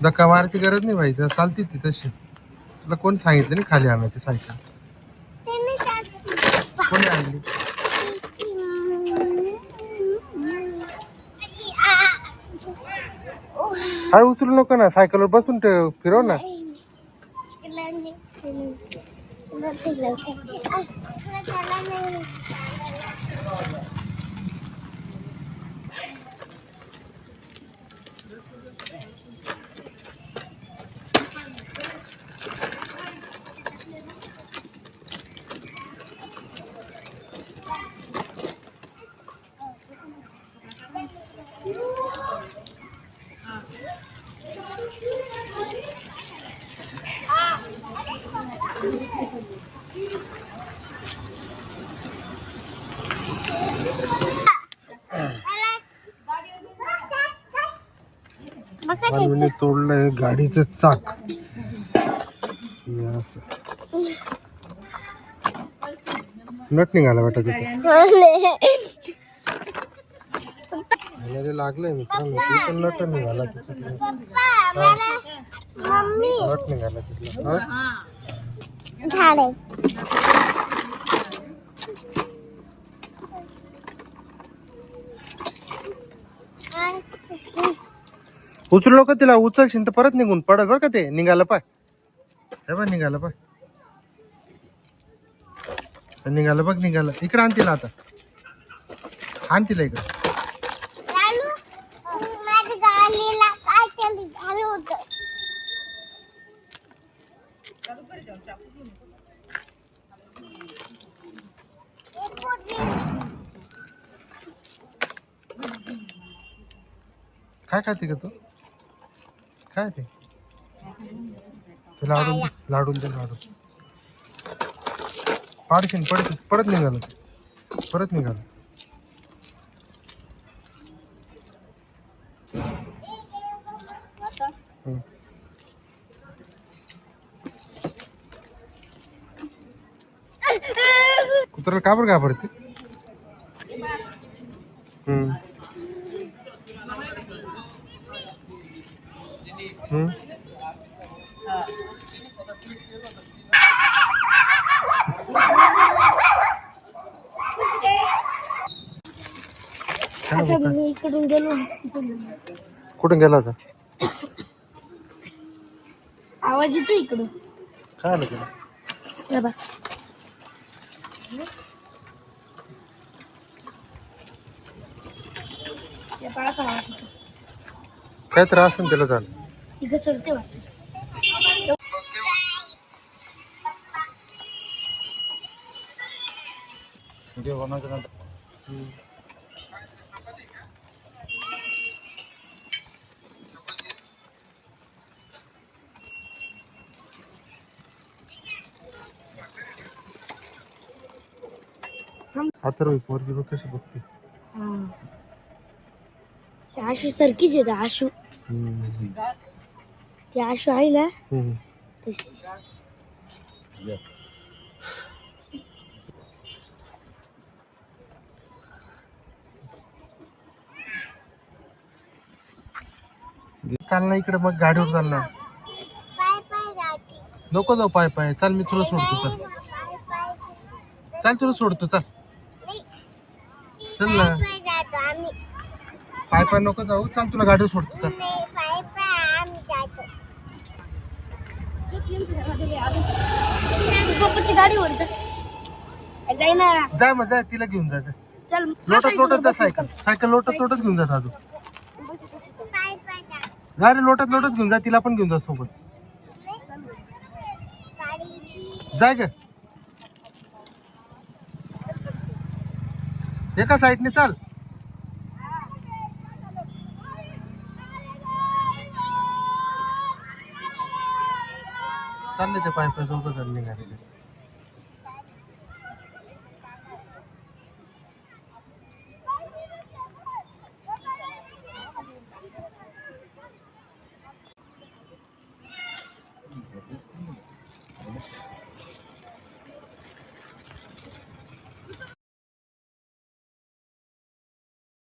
धक्का मारायची गरज नाही भाई, चालती ती तशी. तुला कोण सांगितलं नाही खाली आणायची सायकल? कोणी आणली? अरे उचलू नको ना, सायकलवर बसून फिरव ना. मानवीने तोडलंय गाडीचं चाक. नट निघाला वाटत लागलंय मित्रांनो, ती पण नट निघाला तिथं. नट निघाला तिथलं. उचलू नको तिला, उचलशील तर परत निघून पडत बरं का ते. निघालं पाय, हे बघ निघालं पाय, निघालं बघ, निघालं. इकडं आण तिला, आता आण तिला इकडं. काय खाते का तू? काय ते लाडून लाडून दे, लाडू पाडशील. परत निघालं, परत निघालं. कुत्र्याला का बरं घाबरते? इकडून गेलो. कुठून गेला होता? आवाज येतो इकडून. काय आलं तुला? काय त्रास असेल त्याला झालं? इकडे चढते वाटतं. आता पोरगी बघ कशी बघते. आशू सारखीच आहे. आशू, ती आशू आहे ना तशीच. चाल ना इकडे, मग गाडीवर चाल ना. नको जाऊ पाय पाय, चाल मी तुला सोडतो. चल चाल, तुला सोडतो. चल चल ना, पाय पाय नको जाऊ. चाल तुला गाडीवर सोडतो. चल गाडी ओढत जाय, मग जाय, तिला घेऊन जा. चल लोटत लोटत जा, सायकल लोटत लोटत घेऊन जा. दादू जा रे, लोटत लोटत घेऊन जा, तिला पण घेऊन जा सोबत. जाय ग, एका साईडने चाल. चालले ते पाय पाय दोघं जण निघाले.